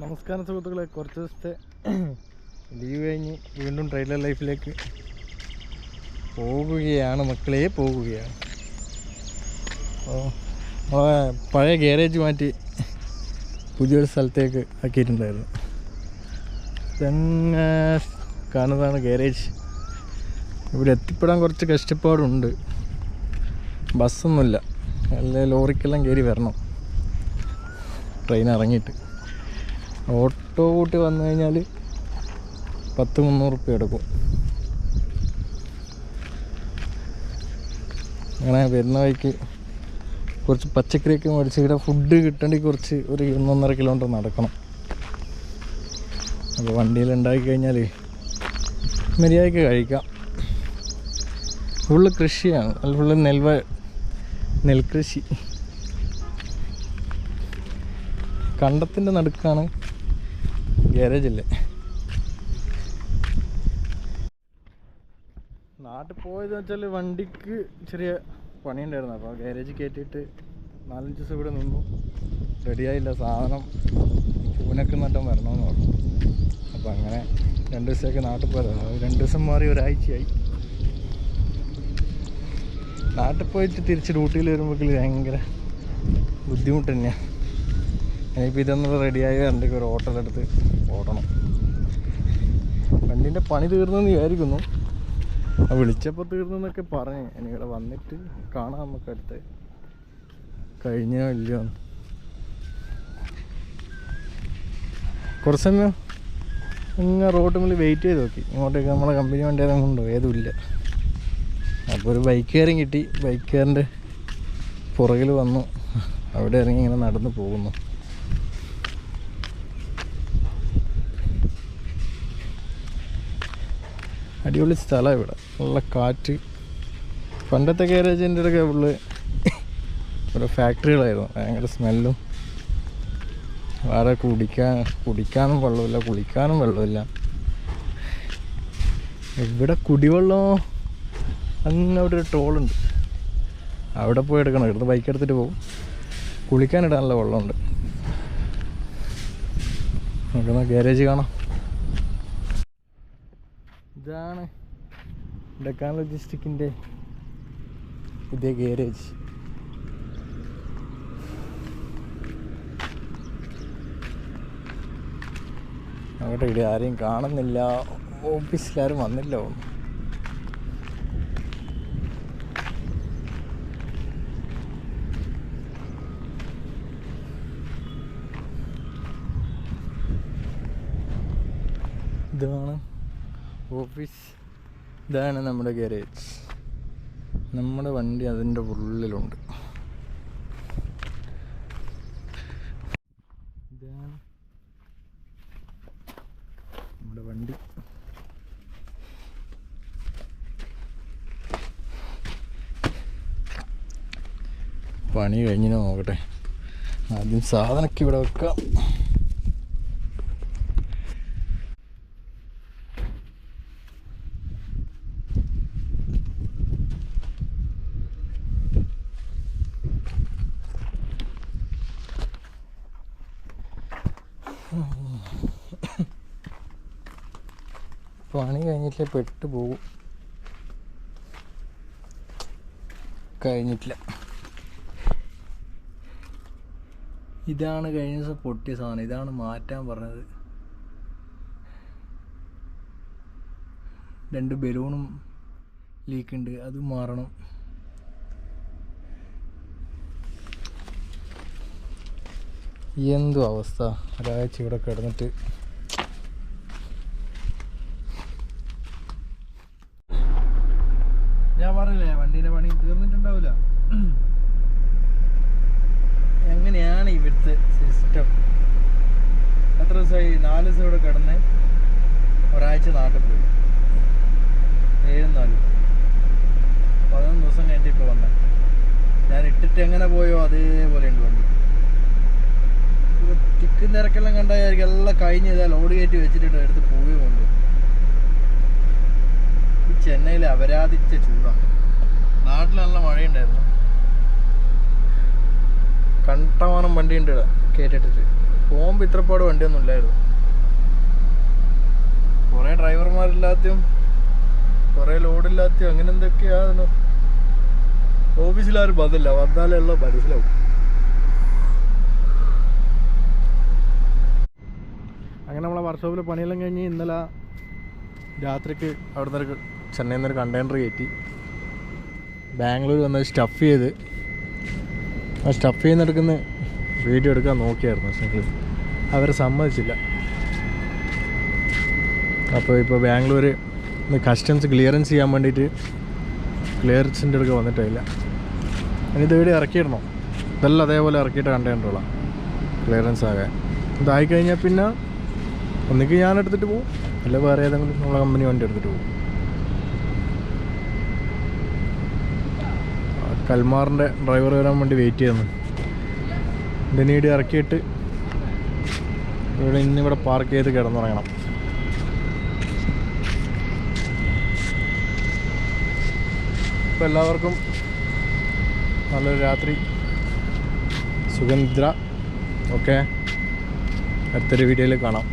നമസ്കാരം സുഹൃത്തുക്കളെ, കുറച്ച് ദിവസത്തെ ലീവ് കഴിഞ്ഞ് വീണ്ടും ട്രെയിലർ ലൈഫിലേക്ക് പോകുകയാണ് മക്കളെ, പോകുകയാണ്. അപ്പോൾ പഴയ ഗ്യാരേജ് മാറ്റി പുതിയൊരു സ്ഥലത്തേക്ക് ആക്കിയിട്ടുണ്ടായിരുന്നു. തന്നെ കാണുന്നതാണ് ഗ്യാരേജ്. ഇവിടെ എത്തിപ്പെടാൻ കുറച്ച് കഷ്ടപ്പാടുണ്ട്. ബസ്സൊന്നുമില്ല, അല്ലെ ലോറിക്കെല്ലാം കയറി വരണം ട്രെയിൻ ഇറങ്ങിയിട്ട്. ഓട്ടോ കൂട്ടി വന്നു കഴിഞ്ഞാൽ 100-300 റുപ്യ എടുക്കും. അങ്ങനെ വരുന്ന വഴിക്ക് കുറച്ച് പച്ചക്കറിയൊക്കെ മേടിച്ച് ഇവിടെ ഫുഡ് കിട്ടണമെങ്കിൽ കുറച്ച് ഒരു 1-1.5 കിലോമീറ്റർ നടക്കണം. അപ്പോൾ വണ്ടിയിൽ ഉണ്ടാക്കി കഴിഞ്ഞാൽ മര്യാദയ്ക്ക് കഴിക്കാം. ഫുള്ള് കൃഷിയാണ്, അത് ഫുള്ള് നെൽകൃഷി. കണ്ടത്തിൻ്റെ നടുക്കാണ് ഗ്യാരേജില്ലേ. നാട്ടിൽ പോയതെന്ന് വെച്ചാൽ വണ്ടിക്ക് ചെറിയ പണിയുണ്ടായിരുന്നു. അപ്പോൾ ഗ്യാരേജ് കയറ്റിയിട്ട് 4-5 ദിവസം ഇവിടെ നിന്നു. റെഡിയായില്ല സാധനം. പൂനക്ക് നട്ടം വരണമെന്ന് പറഞ്ഞു. അപ്പോൾ അങ്ങനെ 2 ദിവസമൊക്കെ നാട്ടിൽ പോയത്. 2 ദിവസം മാറി ഒരാഴ്ചയായി. നാട്ടിൽ പോയിട്ട് തിരിച്ച് ഡ്യൂട്ടിയിൽ വരുമ്പോഴേക്കും ഭയങ്കര ബുദ്ധിമുട്ട് തന്നെയാണ്. ഇനിയിപ്പോൾ ഇതൊന്നും റെഡിയായി വണ്ടിക്ക് ഒരു ഓട്ടോലെടുത്ത് ഓടണം. വണ്ടീൻ്റെ പണി തീർന്നെന്ന് വിചാരിക്കുന്നു. വിളിച്ചപ്പോൾ തീർന്നെന്നൊക്കെ പറഞ്ഞ്. എനിക്കിവിടെ വന്നിട്ട് കാണാം നമുക്ക് അടുത്ത് കഴിഞ്ഞോ ഇല്ലയോ. കുറച്ച് സമയം ഇങ്ങനെ റോഡ് മുന്നിൽ വെയിറ്റ് ചെയ്ത് നോക്കി. ഇങ്ങോട്ടേക്ക് നമ്മളെ കമ്പനി വണ്ടി ഏതെങ്കിലും കൊണ്ടോ ഏതുമില്ല. അപ്പോൾ ഒരു ബൈക്കുകാരൻ കിട്ടി. ബൈക്കുകാരൻ്റെ പുറകിൽ വന്നു. അവിടെ ഇറങ്ങി ഇങ്ങനെ നടന്ന് പോകുന്നു. അടിപൊളി സ്ഥലമാണ് ഇവിടെ, നല്ല കാറ്റ്. പണ്ടത്തെ ഗ്യാരേജിൻ്റെ ഒക്കെ ഫുള്ള് ഓരോ ഫാക്ടറികളായിരുന്നു. ഭയങ്കര സ്മെല്ലും. വേറെ കുടിക്കാനും വെള്ളമില്ല, കുളിക്കാനും വെള്ളമില്ല. ഇവിടെ കുടിവെള്ളം അങ്ങനെ അവിടെ ഒരു ടോളുണ്ട്, അവിടെ പോയി എടുക്കണം. ഇവിടുന്ന് ബൈക്ക് എടുത്തിട്ട് പോകും. കുളിക്കാനിടാനുള്ള വെള്ളമുണ്ട്. നമുക്കൊന്ന് ഗ്യാരേജ് കാണാം. ഇതാണ് ഡെക്കാൻ ലോജിസ്റ്റിക്കിൻ്റെ പുതിയ ഗ്യാരേജ്. അങ്ങോട്ട് ഇവിടെ ആരെയും കാണുന്നില്ല. ഓഫീസിലാരും വന്നില്ല. ഇതാണ് ഓഫീസ്. ഇതാണ് നമ്മുടെ ഗ്യാരേജ്. നമ്മുടെ വണ്ടി അതിൻ്റെ ഉള്ളിലുണ്ട്. ഇതാണ് നമ്മുടെ വണ്ടി. പണി കഴിഞ്ഞിട്ട് നോക്കട്ടെ. ആദ്യം സാധനമൊക്കെ ഇവിടെ വെക്കാം. പണി കഴിഞ്ഞിട്ടില്ല, പെട്ട് പോകും. കഴിഞ്ഞിട്ടില്ല. ഇതാണ് കഴിഞ്ഞ ദിവസം പൊട്ടിയ സാധനം. ഇതാണ് മാറ്റാൻ പറഞ്ഞത്. 2 ബലൂണും ലീക്കുണ്ട്, അത് മാറണം. എന്തോ അവസ്ഥ. ഒരാഴ്ച ഇവിടെ കിടന്നിട്ട് ഞാൻ പറഞ്ഞില്ലേ വണ്ടീൻ്റെ പണി തീർന്നിട്ടുണ്ടാവില്ല. എങ്ങനെയാണ് ഇവിടുത്തെ സിസ്റ്റം? എത്ര ദിവസമായി? 4 ദിവസം ഇവിടെ കിടന്ന് ഒരാഴ്ച നാട്ടിൽ പോയി. 7-4 11 ദിവസം കഴിഞ്ഞിട്ട് ഇപ്പോൾ വന്നത്. ഞാൻ ഇട്ടിട്ട് എങ്ങനെ പോയോ അതേപോലെ ഉണ്ട് വണ്ടി. തിക്കും തിരക്കെല്ലാം കണ്ടായിരിക്കും എല്ലാം കഴിഞ്ഞ് ഇതാ ലോഡ് കയറ്റി വെച്ചിട്ട് എടുത്ത് പോവുകയും കൊണ്ടു. ഈ ചെന്നൈയിൽ അപരാധിച്ച ചൂടാണ്. നാട്ടിൽ നല്ല മഴയുണ്ടായിരുന്നു. കണ്ടമാനം വണ്ടി ഉണ്ട് കയറ്റിട്ടിട്ട്. പോകുമ്പോൾ ഇത്രപ്പാട് വണ്ടിയൊന്നും ഇല്ലായിരുന്നു. കുറേ ഡ്രൈവർമാരില്ലാത്തയും കുറേ ലോഡില്ലാത്തയും അങ്ങനെ എന്തൊക്കെയാണ്. ഓഫീസിലാരും ബന്ധമില്ല, വന്നാലേ ഉള്ള മനസ്സിലാവും. അങ്ങനെ നമ്മളെ വർക്ക്ഷോപ്പിൽ പണിയെല്ലാം കഴിഞ്ഞ് ഇന്നലെ രാത്രിക്ക് അവിടെ നിന്ന് ചെന്നൈയിൽ നിന്നൊരു കണ്ടെയ്നർ കയറ്റി ബാംഗ്ലൂർ വന്ന് സ്റ്റഫ് ചെയ്ത് ആ സ്റ്റഫ് ചെയ്യുന്നെടുക്കുന്ന വീഡിയോ എടുക്കാൻ നോക്കിയായിരുന്നു. പക്ഷേ അവർ സമ്മതിച്ചില്ല. അപ്പോൾ ഇപ്പോൾ ബാംഗ്ലൂർ കസ്റ്റംസ് ക്ലിയറൻസ് ചെയ്യാൻ വേണ്ടിയിട്ട് ക്ലിയറൻസിൻ്റെ അടുക്ക വന്നിട്ടില്ല. ഇത് ഇവിടെ ഇറക്കിയിടണം. ഇതെല്ലാം അതേപോലെ ഇറക്കിയിട്ട് കണ്ടെയ്നറുകളാണ് ക്ലിയറൻസ് ആകാൻ. ഇതായിക്കഴിഞ്ഞാൽ പിന്നെ ഒന്നിക്ക് ഞാൻ എടുത്തിട്ട് പോകും, അല്ല വേറെ ഏതെങ്കിലും നമ്മളെ കമ്പനി വണ്ടി എടുത്തിട്ട് പോകും. കൽമാറിൻ്റെ ഡ്രൈവർ വരാൻ വേണ്ടി വെയിറ്റ് ചെയ്യുന്നു. ഇതിനീട് ഇറക്കിയിട്ട് ഇന്നിവിടെ പാർക്ക് ചെയ്ത് കിടന്നുറങ്ങണം. അപ്പോൾ എല്ലാവർക്കും നല്ലൊരു രാത്രി, സുഖനിദ്ര. ഓക്കെ, അടുത്തൊരു വീഡിയോയിൽ കാണാം.